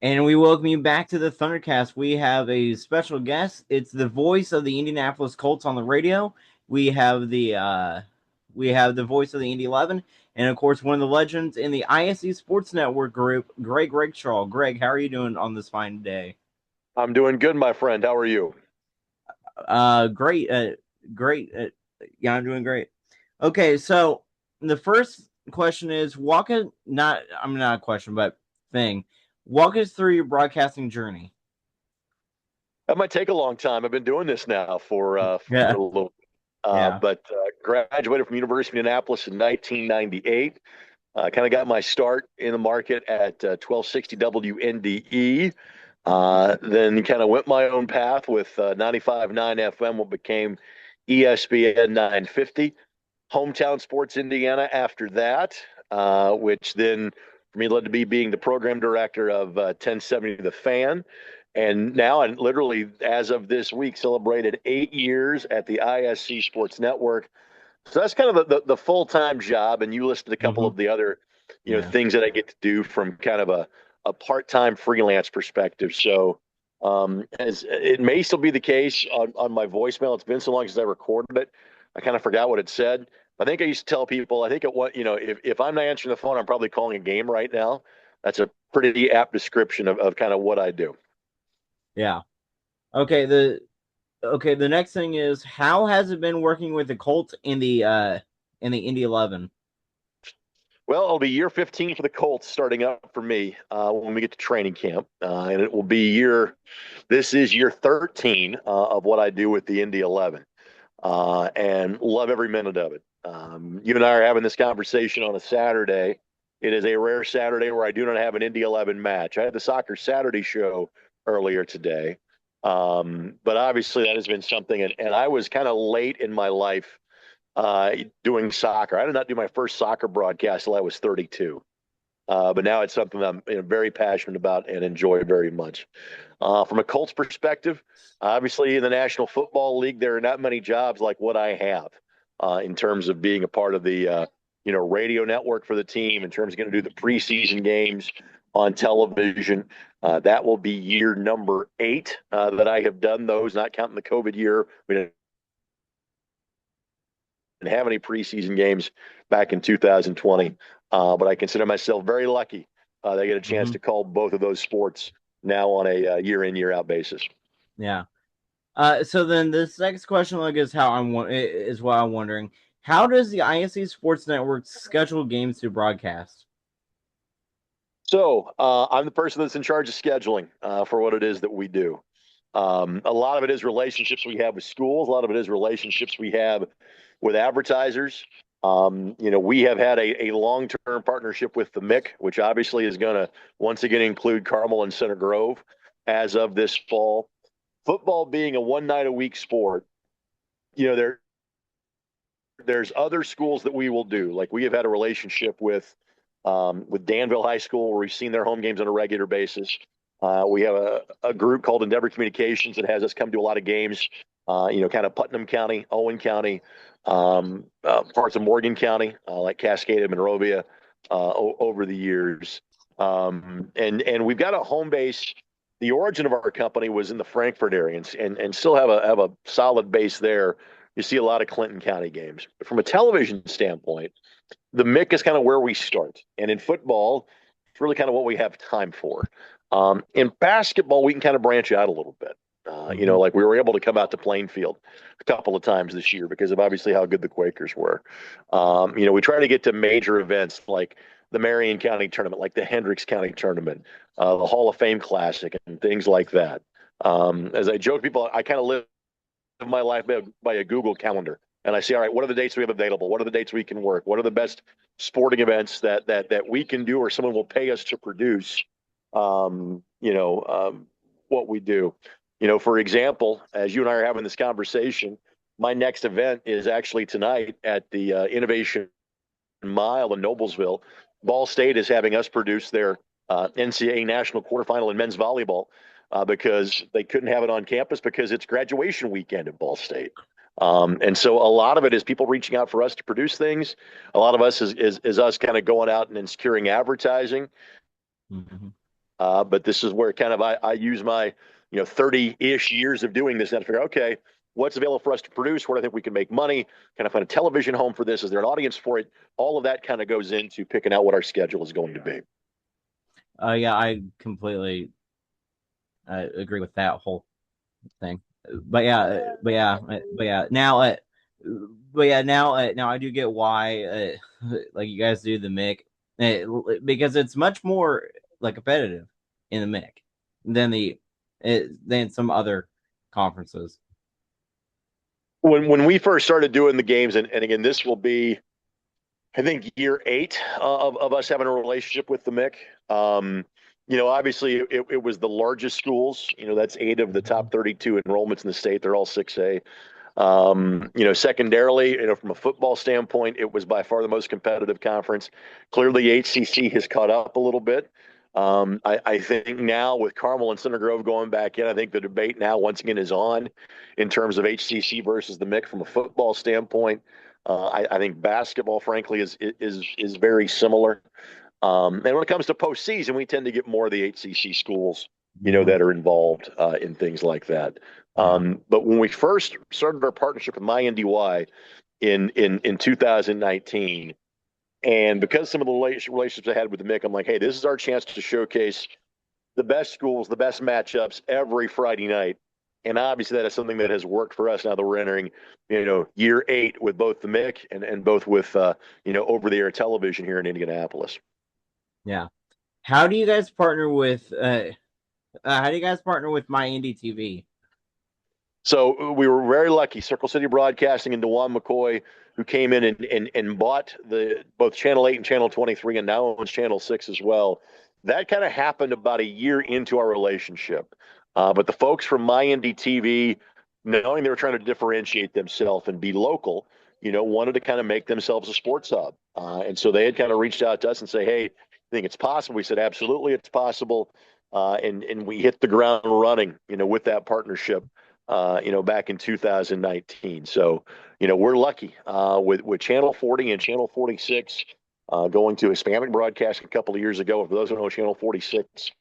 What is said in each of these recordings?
And we welcome you back to the Thundercast. We have a special guest. It's the voice of the Indianapolis Colts on the radio. We have the voice of the Indy 11, and of course one of the legends in the ISC Sports Network group, Greg Rakestraw. Greg, how are you doing on this fine day? I'm doing good, my friend. How are you? Great, great. Yeah, I'm doing great. Okay, so the first question is walk it. Not, I'm not a question, but thing. Walk us through your broadcasting journey. That might take a long time. I've been doing this now for Yeah, a little. yeah. But graduated from University of Indianapolis in 1998. Kind of got my start in the market at 1260 WNDE. Then kind of went my own path with 95.9 FM, what became ESPN 950. Hometown Sports Indiana after that, which then for me led to me being the program director of 1070 The Fan. And now, and literally as of this week, celebrated 8 years at the ISC Sports Network. So that's kind of the full time job. And you listed a couple Mm-hmm. of the other, Yeah. things that I get to do from kind of a part time freelance perspective. So as it may still be the case on my voicemail, it's been so long since I recorded it, I kind of forgot what it said. I think I used to tell people, I think it what if I'm not answering the phone, I'm probably calling a game right now. That's a pretty apt description of kind of what I do. Yeah. Okay, the next thing is how has it been working with the Colts in the Indy 11? Well, it'll be year 15 for the Colts starting up for me when we get to training camp, and it will be This is year 13 of what I do with the Indy 11, and love every minute of it. You and I are having this conversation on a Saturday. It is a rare Saturday where I do not have an Indy 11 match. I had the Soccer Saturday show earlier today, but obviously that has been something, and I was kind of late in my life doing soccer. I did not do my first soccer broadcast till I was 32. But now it's something I'm very passionate about and enjoy very much. From a Colts perspective, obviously in the National Football League, there are not many jobs like what I have in terms of being a part of the radio network for the team. In terms of going to do the preseason games on television, that will be year number 8 that I have done those, not counting the COVID year. We didn't have any preseason games back in 2020, but I consider myself very lucky that I get a chance Mm-hmm. to call both of those sports now on a year in, year out basis. Yeah. So then this next question, like, is what I'm wondering. How does the ISC Sports Network schedule games to broadcast? So I'm the person that's in charge of scheduling for what it is that we do. A lot of it is relationships we have with schools. A lot of it is relationships we have with advertisers. We have had a long-term partnership with the MIC, which obviously is going to once again include Carmel and Center Grove as of this fall. Football being a one night a week sport, there's other schools that we will do. Like we have had a relationship with Danville High School where we've seen their home games on a regular basis. We have a group called Endeavor Communications that has us come to a lot of games. Kind of Putnam County, Owen County, parts of Morgan County, like Cascade and Monrovia, over the years. And we've got a home base. The origin of our company was in the Frankfurt area, and still have a solid base there. You see a lot of Clinton County games. But from a television standpoint, the MIC is kind of where we start. And in football, it's really kind of what we have time for. In basketball, we can kind of branch out a little bit. Mm-hmm. Like we were able to come out to Plainfield a couple of times this year because of obviously how good the Quakers were. We try to get to major events like the Marion County tournament, like the Hendricks County tournament, the Hall of Fame Classic, and things like that. As I joke, people, I kind of live my life by a Google calendar, and I say, all right, what are the dates we have available? What are the dates we can work? What are the best sporting events that we can do, or someone will pay us to produce? Um, you know, um, what we do. For example, as you and I are having this conversation, my next event is actually tonight at the Innovation Mile in Noblesville. Ball State is having us produce their NCAA national quarterfinal in men's volleyball because they couldn't have it on campus because it's graduation weekend at Ball State. And so a lot of it is people reaching out for us to produce things. A lot of us is us kind of going out and securing advertising. Mm-hmm. But this is where kind of I use my 30-ish years of doing this and to figure, okay, what's available for us to produce? Where do I think we can make money? Can I find a television home for this? Is there an audience for it? All of that kind of goes into picking out what our schedule is going to be. Yeah, I completely agree with that whole thing. Now, now I do get why, like you guys do the MIC, because it's much more like competitive in the MIC than than some other conferences. When we first started doing the games, and again, this will be, I think, year 8 of us having a relationship with the MIC. Obviously, it was the largest schools. That's 8 of the top 32 enrollments in the state. They're all 6A. Secondarily, from a football standpoint, it was by far the most competitive conference. Clearly, HCC has caught up a little bit. I think now with Carmel and Center Grove going back in, I think the debate now once again is on in terms of HCC versus the MIC from a football standpoint. I think basketball, frankly, is very similar. And when it comes to postseason, we tend to get more of the HCC schools, Mhm. that are involved in things like that. Yeah. But when we first started our partnership with MyNDY in 2019, and because some of the relationships I had with the MIC, I'm like, hey, this is our chance to showcase the best schools, the best matchups every Friday night. And obviously, that is something that has worked for us now that we're entering, year 8 with both the MIC and both with, over the air television here in Indianapolis. Yeah. How do you guys partner with how do you guys partner with My Indie TV? So we were very lucky. Circle City Broadcasting and Dewan McCoy, who came in and bought the both Channel 8 and Channel 23, and now owns Channel 6 as well. That kind of happened about a year into our relationship. But the folks from My Indie TV, knowing they were trying to differentiate themselves and be local, wanted to kind of make themselves a sports hub. And so they had kind of reached out to us and say, hey, I think it's possible. We said, absolutely, it's possible. And we hit the ground running, with that partnership back in 2019. So, we're lucky with Channel 40 and Channel 46 going to Hispanic broadcast a couple of years ago. For those who know Channel 46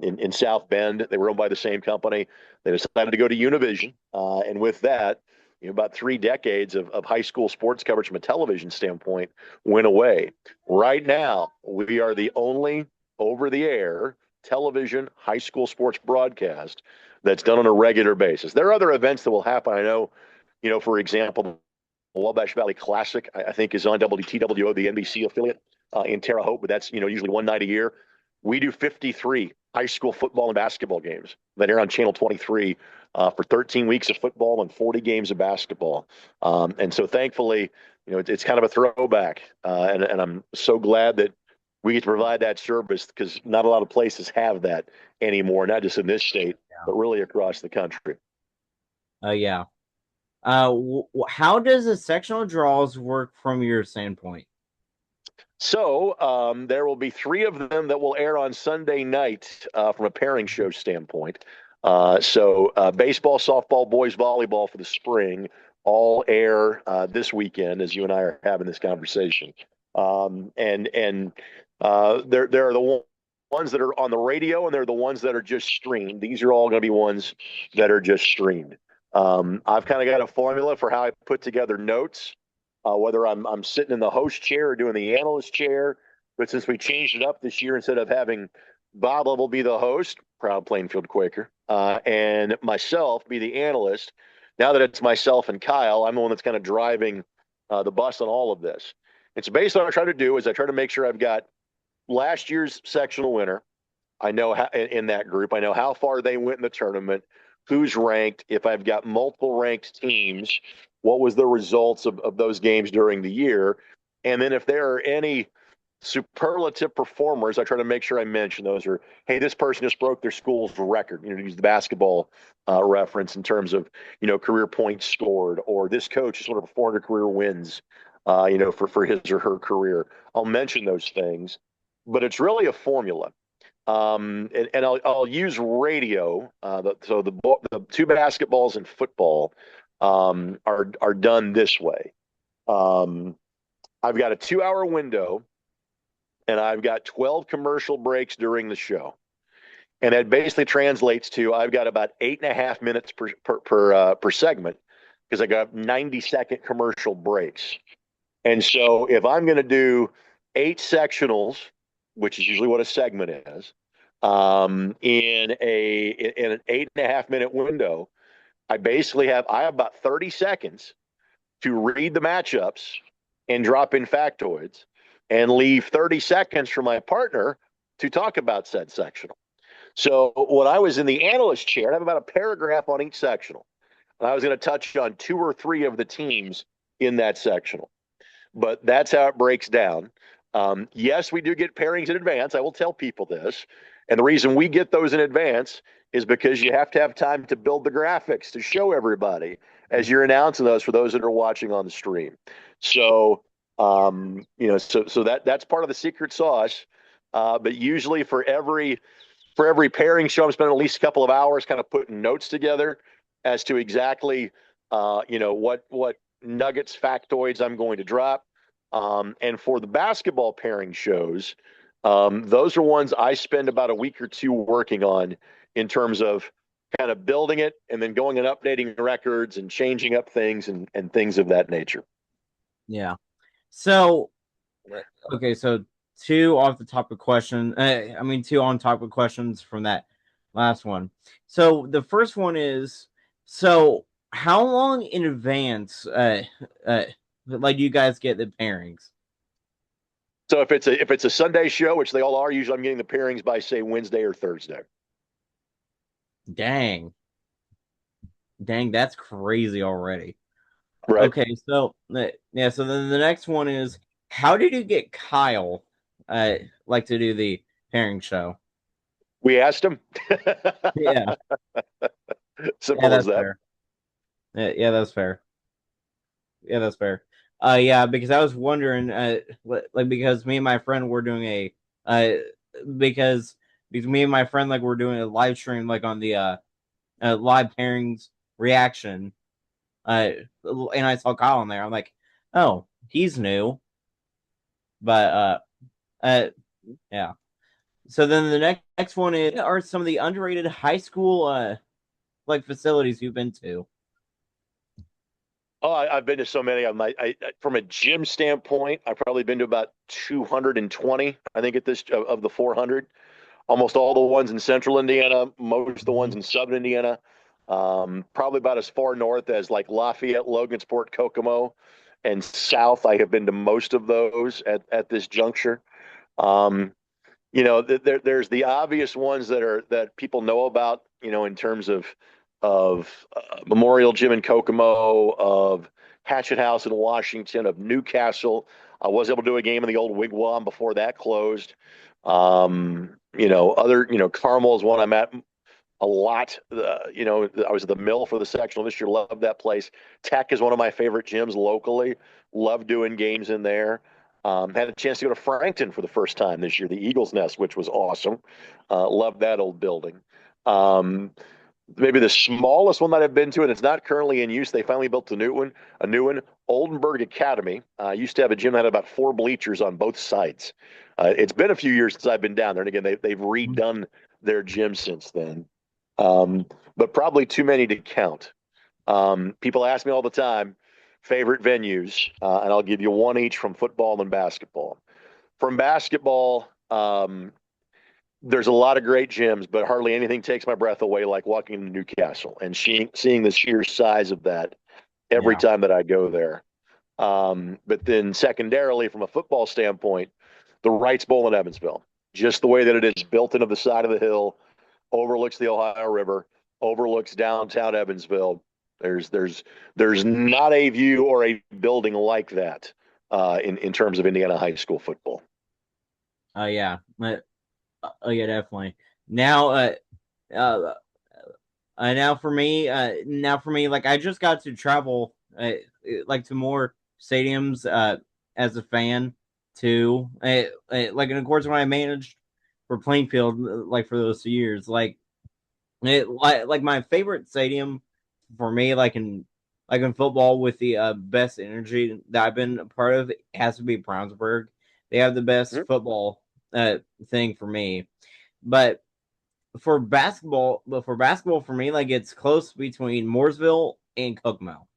in South Bend, they were owned by the same company. They decided to go to Univision. And with that, about 3 decades of high school sports coverage from a television standpoint went away. Right now, we are the only over the air television high school sports broadcast that's done on a regular basis. There are other events that will happen. I know, for example, the Wabash Valley Classic, I think, is on WTWO, the NBC affiliate in Terre Haute, but that's, usually one night a year. We do 53 high school football and basketball games that air on Channel 23 for 13 weeks of football and 40 games of basketball. And so thankfully, it's kind of a throwback. And I'm so glad that we get to provide that service because not a lot of places have that anymore, not just in this state, but really across the country. Yeah. How does the sectional draws work from your standpoint? So there will be 3 of them that will air on Sunday night from a pairing show standpoint. Baseball, softball, boys volleyball for the spring all air this weekend as you and I are having this conversation. There are the ones that are on the radio and they're the ones that are just streamed. These are all going to be ones that are just streamed. I've kind of got a formula for how I put together notes, whether I'm sitting in the host chair or doing the analyst chair. But since we changed it up this year, instead of having Bob Level be the host, proud Plainfield Quaker, and myself be the analyst, now that it's myself and Kyle, I'm the one that's kind of driving the bus on all of this. It's based on what I try to do is I try to make sure I've got last year's sectional winner. I know how, in that group, I know how far they went in the tournament, who's ranked. If I've got multiple ranked teams, what was the results of those games during the year? And then if there are any superlative performers, I try to make sure I mention those. Or, hey, this person just broke their school's record. To use the basketball reference in terms of career points scored, or this coach is sort of 400 career wins, for his or her career. I'll mention those things, but it's really a formula. And I'll use radio. The 2 basketballs and football are done this way. I've got a 2-hour window, and I've got 12 commercial breaks during the show. And that basically translates to I've got about 8.5 minutes per segment because I got 90-second commercial breaks. And so if I'm going to do 8 sectionals, which is usually what a segment is, in an 8.5 minute window, I have about 30 seconds to read the matchups and drop in factoids and leave 30 seconds for my partner to talk about said sectional. So when I was in the analyst chair, I have about a paragraph on each sectional. And I was going to touch on 2 or 3 of the teams in that sectional. But that's how it breaks down. Yes, we do get pairings in advance. I will tell people this. And the reason we get those in advance is because you have to have time to build the graphics to show everybody as you're announcing those for those that are watching on the stream. So, so that's part of the secret sauce. But usually for every pairing show, I'm spending at least a couple of hours kind of putting notes together as to exactly, what nuggets, factoids I'm going to drop. And for the basketball pairing shows, those are ones I spend about a week or two working on in terms of kind of building it and then going and updating records and changing up things and things of that nature. Yeah. So, okay, so two off the topic question. Two on topic questions from that last one. So the first one is, so how long in advance, like you guys get the pairings? So if it's a Sunday show, which they all are, usually I'm getting the pairings by say Wednesday or Thursday. Dang, dang, that's crazy already. Right. Okay, so yeah, so then the next one is, how did you get Kyle, like to do the pairing show? We asked them. Yeah, yeah, Simple as that's that. fair. Yeah, that's fair. Yeah, that's fair. Yeah, because I was wondering, like because me and my friend were doing uh, because because me and my friend like were doing a live stream like on the live pairings reaction, and I saw Kyle in there. I'm like, oh, he's new, but yeah. So then the next one is, are some of the underrated high school like facilities you've been to? Oh, I've been to so many. From a gym standpoint, I've probably been to about 220. I think at this of the 400. Almost all the ones in Central Indiana, most of the ones Mhm. in Southern Indiana. Probably about as far north as like Lafayette, Logansport, Kokomo, and south. I have been to most of those at this juncture. Um, there's the obvious ones that people know about, in terms of Memorial Gym in Kokomo, of Hatchet House in Washington, of Newcastle. I was able to do a game in the old Wigwam before that closed. Carmel is one I'm at a lot. I was at the Mill for the sectional this year. Love that place. Tech is one of my favorite gyms locally. Love doing games in there. Had a chance to go to Frankton for the first time this year, the Eagles Nest, which was awesome. Love that old building. Um, Maybe the smallest one that I've been to, and it's not currently in use. They finally built a new one, Oldenburg Academy. Used to have a gym that had about 4 bleachers on both sides. It's been a few years since I've been down there, and again, they've redone their gym since then, but probably too many to count. People ask me all the time, favorite venues, and I'll give you one each from football and basketball. From basketball, there's a lot of great gyms, but hardly anything takes my breath away like walking into Newcastle and seeing the sheer size of that every Yeah, time that I go there. But then secondarily, from a football standpoint, the Wrights Bowl in Evansville, just the way that it is built into the side of the hill, overlooks the Ohio River, overlooks downtown Evansville. There's not a view or a building like that in terms of Indiana high school football. yeah, yeah, definitely. Now, uh, now for me, like I just got to travel, like to more stadiums, as a fan too. Like, and of course, when I managed for Plainfield, like for those 2 years, like my favorite stadium for me, like in football with the best energy that I've been a part of, has to be Brownsburg. They have the best Mhm. football thing for me, but but for basketball for me, like it's close between Mooresville and Kokomo.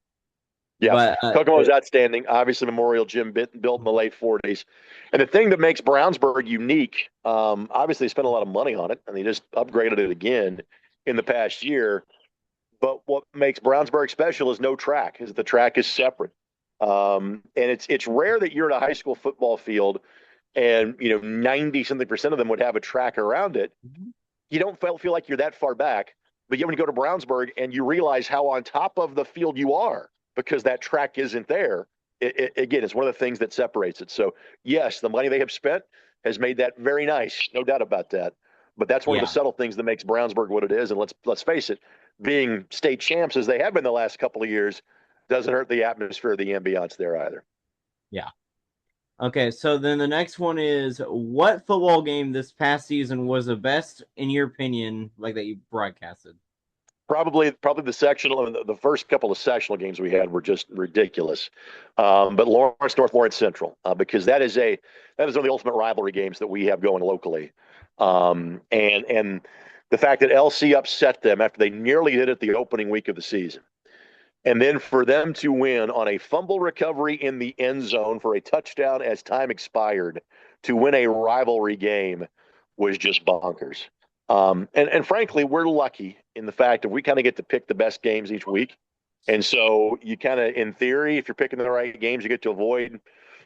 Yeah, But Kokomo is outstanding. Obviously, Memorial Gym built in the late 40s. And the thing that makes Brownsburg unique, obviously, they spent a lot of money on it, and they just upgraded it again in the past year. But what makes Brownsburg special is no track, is the track is separate. And it's rare that you're at a high school football field and 90 something percent of them would have a track around it. You don't feel like you're that far back, but yet when you go to Brownsburg and you realize how on top of the field you are because that track isn't there, again, it's one of the things that separates it. So, yes, the money they have spent has made that very nice, no doubt about that. But that's one of the yeah, subtle things that makes Brownsburg what it is. And let's face it, being state champs as they have been the last couple of years doesn't hurt the atmosphere or the ambiance there either. yeah. Okay, so then the next one is what football game this past season was the best in your opinion, like that you broadcasted? Probably the sectional, the first couple of sectional games we had were just ridiculous. But Lawrence North Lawrence Central, because that is one of the ultimate rivalry games that we have going locally. And the fact that LC upset them after they nearly did it the opening week of the season. And then for them to win on a fumble recovery in the end zone for a touchdown as time expired to win a rivalry game was just bonkers. And frankly, we're lucky in the fact that we kind of get to pick the best games each week. And so you kind of, in theory, if you're picking the right games, you get to avoid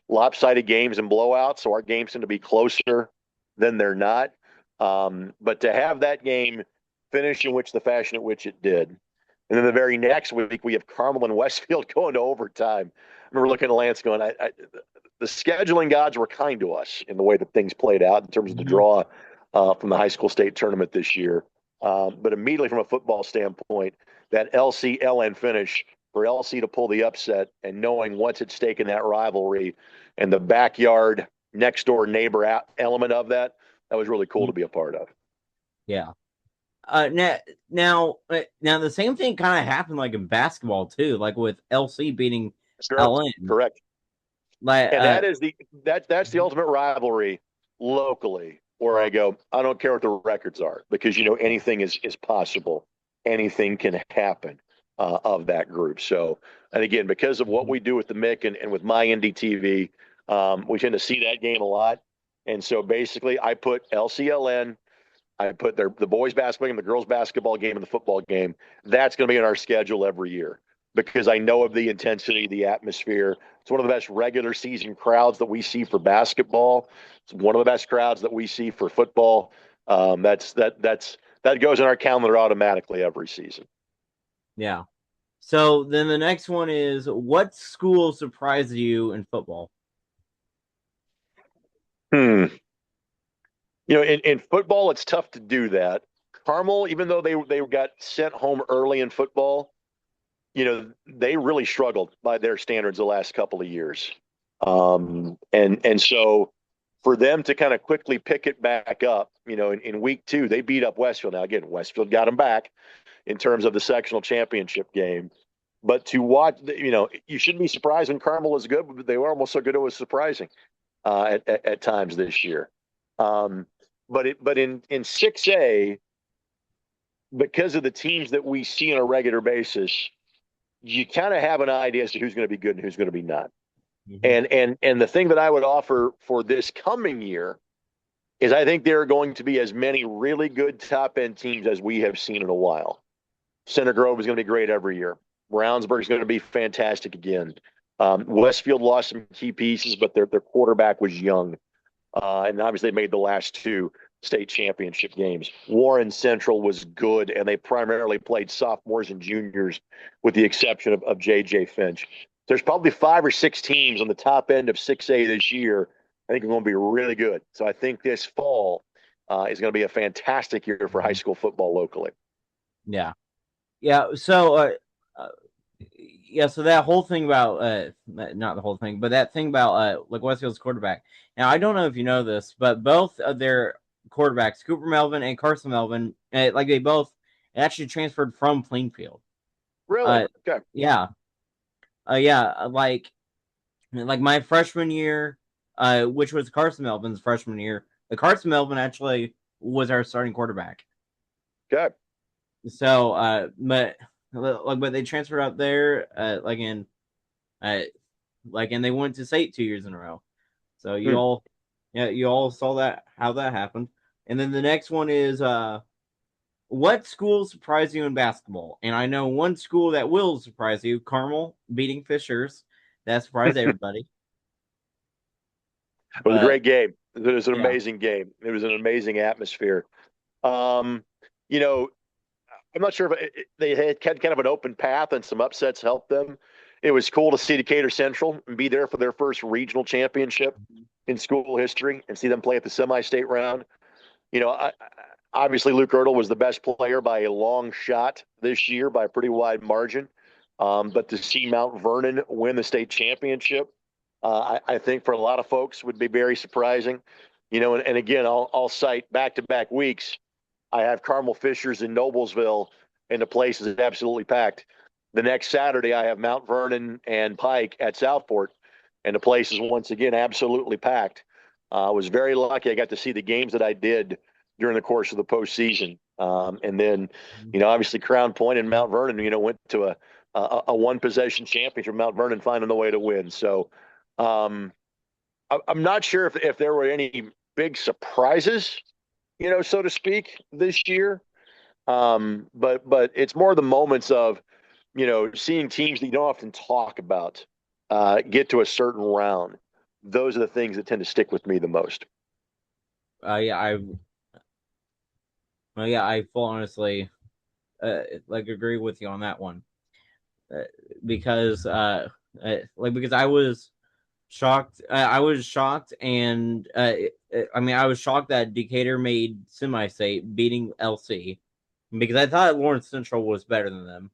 lopsided games and blowouts. So our games tend to be closer than they're not. But to have that game finish in which the fashion at which it did, and then the very next week, we have Carmel and Westfield going to overtime. I remember looking at Lance going, the scheduling gods were kind to us in the way that things played out in terms of the Mhm. draw from the high school state tournament this year. But immediately from a football standpoint, that LC-LN finish for LC to pull the upset and knowing what's at stake in that rivalry and the backyard next door neighbor element of that, that was really cool to be a part of. Yeah. Now the same thing kind of happened like in basketball too, like with LC beating Sure. LN. Correct. Like, And that's the ultimate rivalry locally where I go, I don't care what the records are because anything is possible. Anything can happen of that group. So, and again, because of what we do with the MIC and with my Indy TV, we tend to see that game a lot. And so basically I put LCLN, I put the boys basketball game, the girls basketball game, and the football game. That's going to be in our schedule every year because I know of the intensity, the atmosphere. It's one of the best regular season crowds that we see for basketball. It's one of the best crowds that we see for football. That goes in our calendar automatically every season. yeah. So then the next one is what school surprised you in football? Hmm. In football, it's tough to do that. Carmel, even though they got sent home early in football, they really struggled by their standards the last couple of years. And so for them to kind of quickly pick it back up, in week 2, they beat up Westfield. Now, again, Westfield got them back in terms of the sectional championship game. But to watch, you shouldn't be surprised when Carmel is good, but they were almost so good it was surprising at times this year. Um, but in 6A, because of the teams that we see on a regular basis, you kind of have an idea as to who's going to be good and who's going to be not. Mm-hmm. And the thing that I would offer for this coming year is I think there are going to be as many really good top end teams as we have seen in a while. Center Grove is going to be great every year. Brownsburg is going to be fantastic again. Westfield lost some key pieces, but their quarterback was young. And obviously they made the last 2 state championship games. Warren Central was good, and they primarily played sophomores and juniors, with the exception of J.J. Finch. There's probably 5 or 6 teams on the top end of 6A this year. I think are going to be really good. So I think this fall is going to be a fantastic year for high school football locally. Yeah. Yeah. Uh, so that whole thing about not the whole thing, but that thing about like Westfield's quarterback. Now I don't know if you know this, but both of their quarterbacks, Cooper Melvin and Carson Melvin, like they both actually transferred from Plainfield. Really? Uh, Okay. yeah, like my freshman year, which was Carson Melvin's freshman year. The Carson Melvin actually was our starting quarterback. Okay. So, but they transferred out there, uh, and they went to state 2 years in a row. So Hmm. you all saw that how that happened. And then the next one is what school surprised you in basketball? And I know one school that will surprise you, Carmel beating Fishers. That surprised everybody. It was a But great game. It was an yeah, amazing game. It was an amazing atmosphere. Um, you know, I'm not sure if they had kind of an open path and some upsets helped them. It was cool to see Decatur Central and be there for their first regional championship in school history and see them play at the semi-state round. Obviously Luke Ertl was the best player by a long shot this year by a pretty wide margin. But to see Mount Vernon win the state championship, I think for a lot of folks would be very surprising. And again, I'll cite back-to-back weeks. I have Carmel Fishers in Noblesville, and the place is absolutely packed. The next Saturday, I have Mount Vernon and Pike at Southport, and the place is once again absolutely packed. I was very lucky. I got to see the games that I did during the course of the postseason. And then, obviously Crown Point and Mount Vernon, went to a one possession championship. Mount Vernon finding the way to win. So um, I'm not sure if there were any big surprises, so to speak, this year. But it's more the moments of seeing teams that you don't often talk about get to a certain round. Those are the things that tend to stick with me the most. yeah, I full honestly agree with you on that one uh, because because I was shocked, and I was shocked that Decatur made semi-state, beating LC, because I thought Lawrence Central was better than them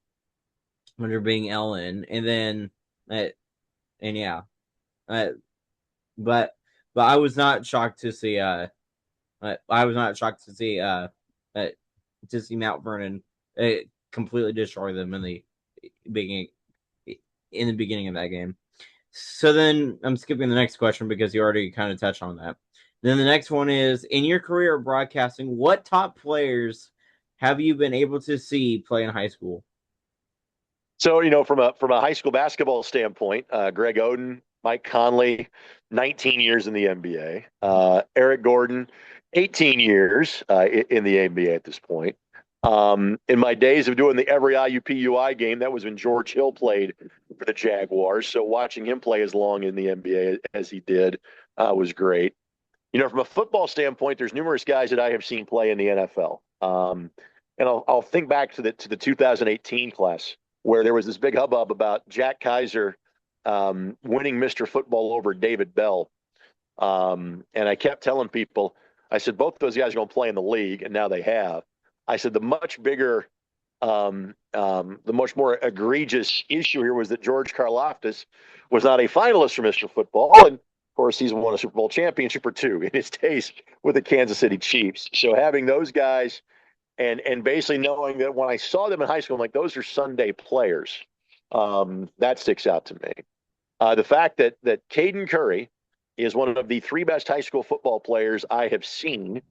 under being LN, and then uh, and yeah, uh, but I was not shocked to see I was not shocked uh to see Mount Vernon uh, completely destroy them beginning in the beginning of that game. So then I'm skipping the next question because you already kind of touched on that. Then the next one is, in your career of broadcasting, what top players have you been able to see play in high school? So, from a high school basketball standpoint, Greg Oden, Mike Conley, 19 years in the NBA. Eric Gordon, 18 years in the NBA at this point. In my days of doing the every IUPUI game, that was when George Hill played for the Jaguars. So watching him play as long in the NBA as he did was great. From a football standpoint, there's numerous guys that I have seen play in the NFL. And I'll think back to the 2018 class where there was this big hubbub about Jack Kaiser winning Mr. Football over David Bell. And I kept telling people, I said, both those guys are going to play in the league, and now they have. I said, the much more egregious issue here was that George Karlaftis was not a finalist for Mr. Football. And of course, he's won a Super Bowl championship or two in his days with the Kansas City Chiefs. So having those guys and basically knowing that when I saw them in high school, I'm like, those are Sunday players. That sticks out to me. The fact that Caden Curry is one of the three best high school football players I have seen,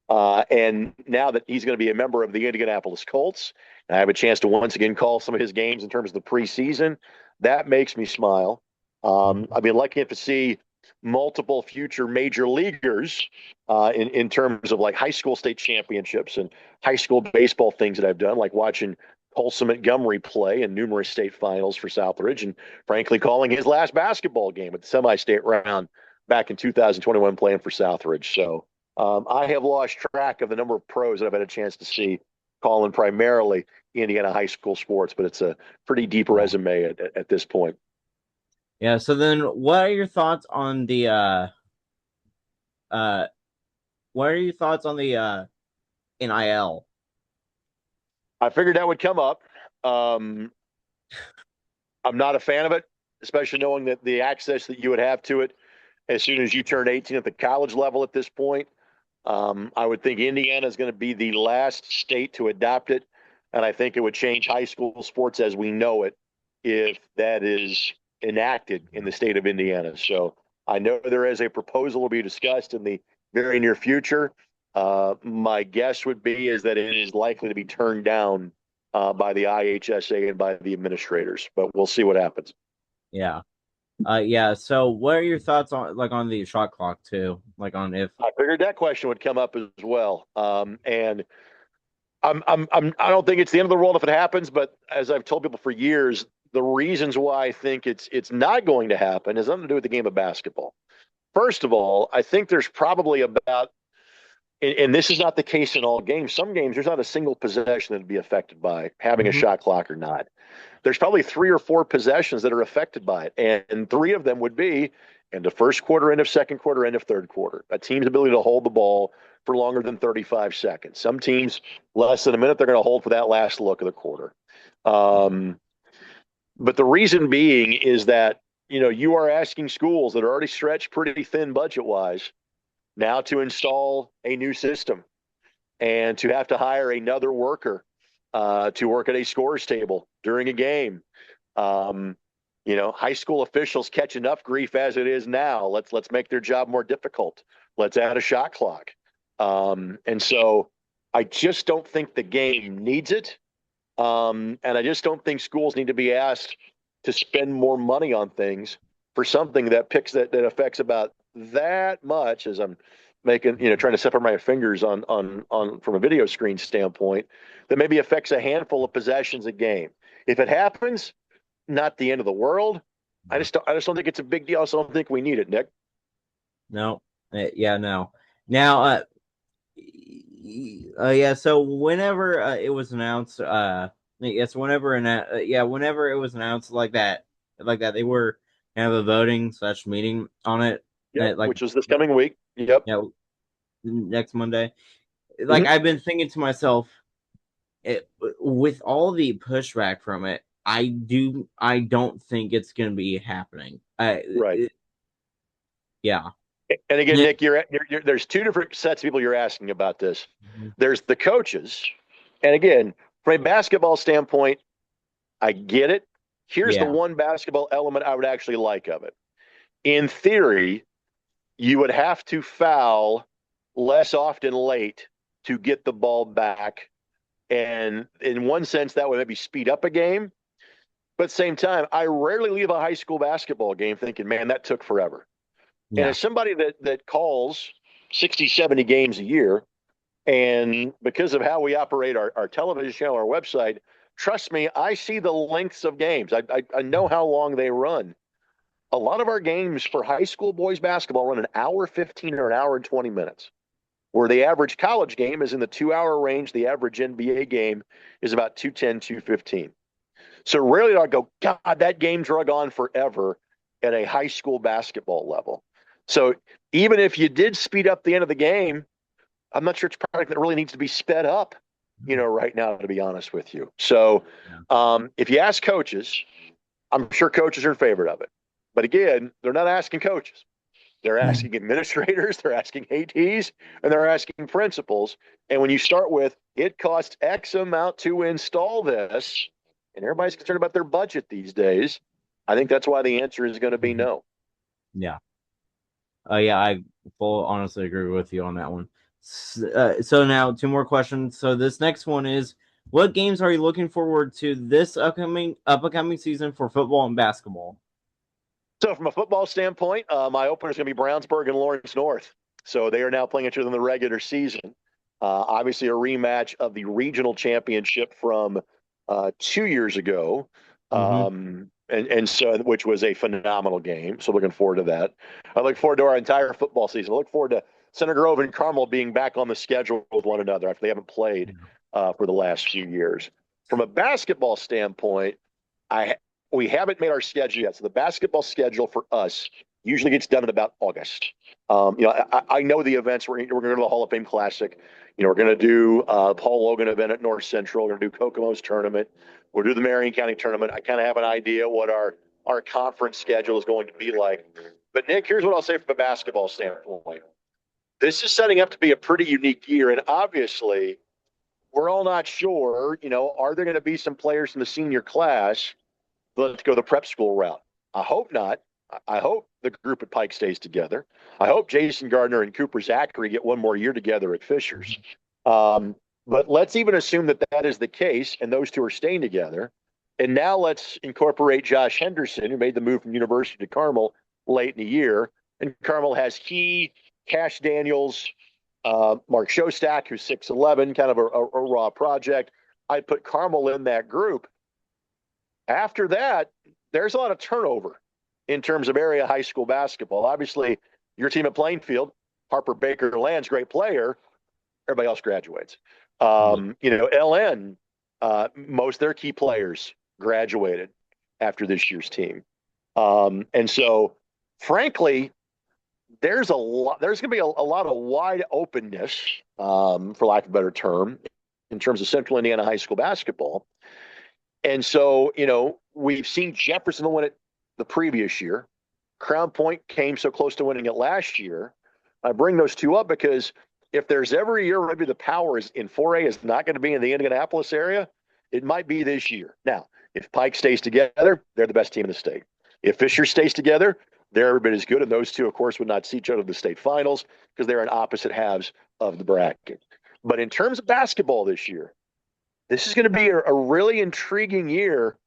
and now that he's going to be a member of the Indianapolis Colts, and I have a chance to once again call some of his games in terms of the preseason, that makes me smile. I've been lucky enough to see multiple future major leaguers in terms of like high school state championships and high school baseball things that I've done, like watching Colson Montgomery play in numerous state finals for Southridge, and frankly, calling his last basketball game at the semi-state round back in 2021 playing for Southridge. So I have lost track of the number of pros that I've had a chance to see calling primarily Indiana high school sports, but it's a pretty deep Yeah. resume at this point. Yeah. So then, uh what are your thoughts on the NIL? I figured that would come up. Um, I'm not a fan of it, especially knowing that the access that you would have to it as soon as you turn 18 at the college level at this point. I would think Indiana is going to be the last state to adopt it, and I think it would change high school sports as we know it if that is enacted in the state of Indiana. So I know there is a proposal to be discussed in the very near future. My guess would be is that it is likely to be turned down by the IHSA and by the administrators, but we'll see what happens. Yeah. Yeah. So, what are your thoughts on on the shot clock too? Like on if. I figured that question would come up as well, and I don't think it's the end of the world if it happens, but as I've told people for years, the reasons why I think it's not going to happen has nothing to do with the game of basketball. First of all, I think there's probably about, and this is not the case in all games. Some games there's not a single possession that would be affected by having a Mhm. shot clock or not. There's probably 3 or 4 possessions that are affected by it, and 3 of them would be end of first quarter, end of second quarter, end of third quarter. A team's ability to hold the ball for longer than 35 seconds. Some teams less than a minute they're going to hold for that last look of the quarter. Yeah. Um, but the reason being is that you are asking schools that are already stretched pretty thin budget wise now to install a new system and to have to hire another worker to work at a scores table during a game. Um, high school officials catch enough grief as it is now. Let's make their job more difficult. Let's add a shot clock. And so I just don't think the game needs it. And I just don't think schools need to be asked to spend more money on things for something that affects about that much as I'm making, trying to separate my fingers on from a video screen standpoint, that maybe affects a handful of possessions a game. If it happens, not the end of the world. I just don't think it's a big deal. I also don't think we need it, Nick. No. Yeah. No. Now. Yeah. So whenever it was announced, yes, whenever it was announced like that, they were have a voting slash meeting on it. Yep, Like, which is this coming week. Yep. yeah, next Monday. Like Mm-hmm. I've been thinking to myself, with all the pushback from it, I don't think it's going to be happening. Right. Yeah. And again, Nick, there's 2 different sets of people you're asking about this. There's the coaches, and again, from a basketball standpoint, I get it. Here's the Yeah. one basketball element I would actually like of it. In theory, you would have to foul less often late to get the ball back. And in one sense, that would maybe speed up a game. But at the same time, I rarely leave a high school basketball game thinking, man, that took forever. And Yeah. as somebody that calls 60, 70 games a year, and because of how we operate our television channel, our website, trust me, I see the lengths of games. I know how long they run. A lot of our games for high school boys basketball run an hour 15 or an hour and 20 minutes, where the average college game is in the 2 hour range. The average NBA game is about 210, 215. So rarely do I go, God, that game drug on forever at a high school basketball level. So even if you did speed up the end of the game, I'm not sure it's a product that really needs to be sped up, right now, to be honest with you. So Yeah. if you ask coaches, I'm sure coaches are in favor of it. But again, they're not asking coaches. They're asking administrators, they're asking ATs, and they're asking principals. And when you start with, it costs X amount to install this, and everybody's concerned about their budget these days, I think that's why the answer is going to be no. Yeah. Yeah, I full honestly agree with you on that one. So now 2 more questions. So this next one is, what games are you looking forward to this upcoming season for football and basketball? So, from a football standpoint, my opener is going to be Brownsburg and Lawrence North. So, they are now playing each other in the regular season. Obviously, a rematch of the regional championship from 2 years ago, Mm-hmm. and so which was a phenomenal game. So, looking forward to that. I look forward to our entire football season. I look forward to Center Grove and Carmel being back on the schedule with one another after they haven't played for the last few years. From a basketball standpoint, I we haven't made our schedule yet. So the basketball schedule for us usually gets done in about August. I know the events. We're going to go to the Hall of Fame Classic. We're going to do Paul Logan event at North Central. We're going to do Kokomo's tournament. We'll do the Marion County tournament. I kind of have an idea what our conference schedule is going to be like. But Nick, here's what I'll say from a basketball standpoint. This is setting up to be a pretty unique year, and obviously, we're all not sure. Are there going to be some players in the senior class? Let's go the prep school route. I hope not. I hope the group at Pike stays together. I hope Jason Gardner and Cooper Zachary get one more year together at Fishers. Um, but let's even assume that that is the case and those two are staying together. And now let's incorporate Josh Henderson, who made the move from University to Carmel late in the year. And Carmel has he, Cash Daniels, Mark Shostak, who's 6'11", kind of a raw project. I put Carmel in that group. After that, there's a lot of turnover in terms of area high school basketball. Obviously, your team at Plainfield, Harper Baker Land's great player. Everybody else graduates. LN, most of their key players graduated after this year's team. And so, frankly, there's going to be a lot of wide openness, for lack of a better term, in terms of Central Indiana high school basketball. And so, we've seen Jefferson win it the previous year. Crown Point came so close to winning it last year. I bring those two up because if there's ever a year maybe the power is in 4A is not going to be in the Indianapolis area, it might be this year. Now, if Pike stays together, they're the best team in the state. If Fisher stays together, they're every bit as good. And those two, of course, would not see each other in the state finals because they're in opposite halves of the bracket. But in terms of basketball this year, this is going to be a really intriguing year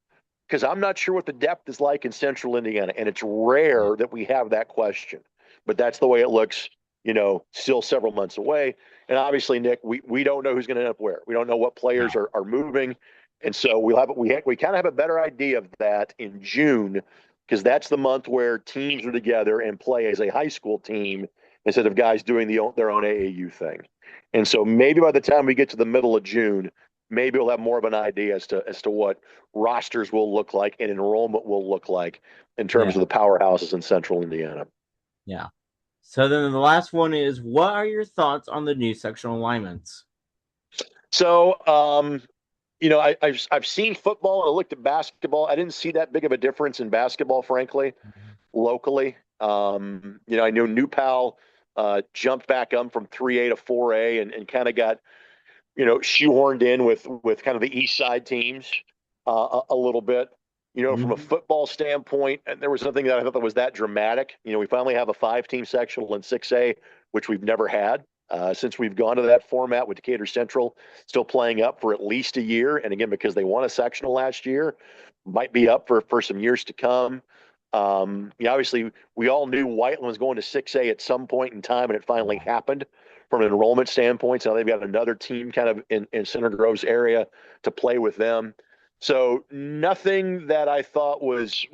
because I'm not sure what the depth is like in Central Indiana, and it's rare that we have that question. But that's the way it looks, still several months away. And obviously, Nick, we don't know who's going to end up where. We don't know what players are moving, and so we kind of have a better idea of that in June because that's the month where teams are together and play as a high school team instead of guys doing their own AAU thing. And so maybe by the time we get to the middle of June, maybe we'll have more of an idea as to what rosters will look like and enrollment will look like in terms of the powerhouses in Central Indiana. Yeah. So then the last one is, what are your thoughts on the new sectional alignments? So, I've seen football and I looked at basketball. I didn't see that big of a difference in basketball, frankly, locally. I know New Pal jumped back up from 3A to 4A and kind of got shoehorned in with kind of the East Side teams a little bit. From a football standpoint, and there was nothing that I thought that was that dramatic. We finally have a 5-team sectional in 6A, which we've never had since we've gone to that format with Decatur Central still playing up for at least a year. And again, because they won a sectional last year, might be up for some years to come. Obviously, we all knew Whiteland was going to 6A at some point in time, and it finally happened from an enrollment standpoint. So now they've got another team kind of in Center Grove's area to play with them. So nothing that I thought was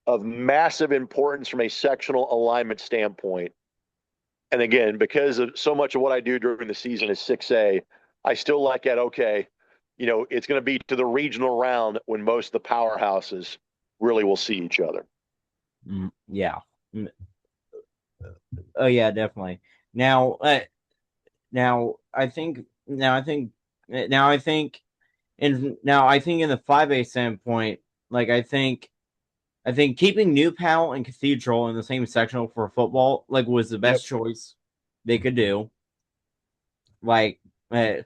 of massive importance from a sectional alignment standpoint. And again, because of so much of what I do during the season is 6A, I still like it. Okay, it's going to be to the regional round when most of the powerhouses really will see each other. Yeah. Oh yeah, definitely. Now I think in the 5A standpoint, like I think keeping New Pal and Cathedral in the same sectional for football was the best choice they could do. Like I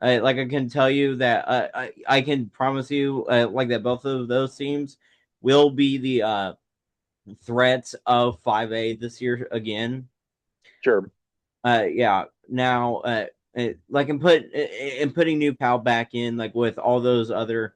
can tell you that I can promise you that both of those teams will be the threats of 5A this year again. Sure. Yeah. Now, putting New Pal back in with all those other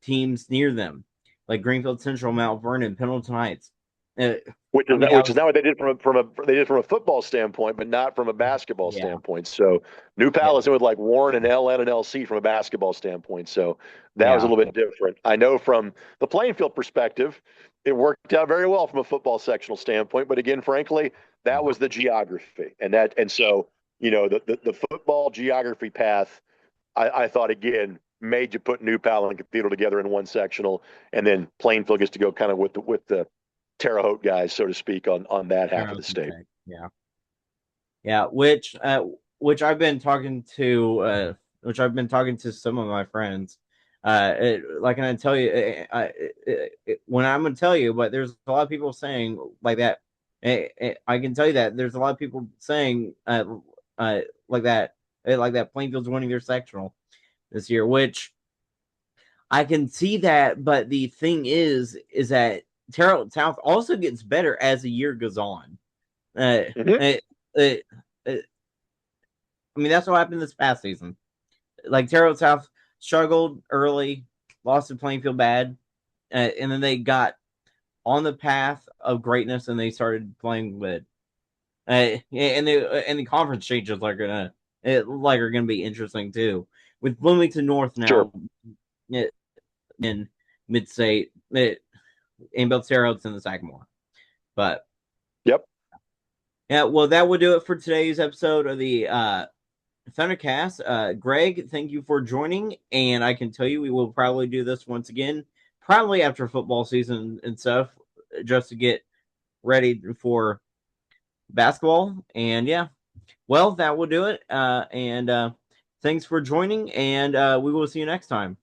teams near them, like Greenfield Central, Mount Vernon, Pendleton Heights. Which is not what they did from a football standpoint, but not from a basketball standpoint. So New Pal is with like Warren and LN and LC from a basketball standpoint. So that was a little bit different. I know from the playing field perspective, it worked out very well from a football sectional standpoint. But again, frankly, that was the geography, and so the football geography path. I thought again made you put New Pal and Cathedral together in one sectional, and then Plainfield gets to go kind of with the Terre Haute guys, so to speak, on that half of the state. Yeah. Which I've been talking to some of my friends. Like, and I tell you, when I'm gonna tell you, but there's a lot of people saying like that. I can tell you that there's a lot of people saying like that Plainfield's winning their sectional this year, which I can see that. But the thing is that Terrell South also gets better as the year goes on. Uh, Mm-hmm. uh, uh, I mean, that's what happened this past season. Like Terrell South struggled early, lost to Plainfield bad, and then they got on the path of greatness and they started playing good. And the conference changes are gonna be interesting too. With Bloomington North Sure. now in mid state, in both Sarah Oaks and the Sagamore. But Yep. yeah, well, that will do it for today's episode of the Thundercast. Greg, thank you for joining, and I can tell you we will probably do this once again, probably after football season and stuff, just to get ready for basketball. And yeah, well, that will do it. And thanks for joining, and we will see you next time.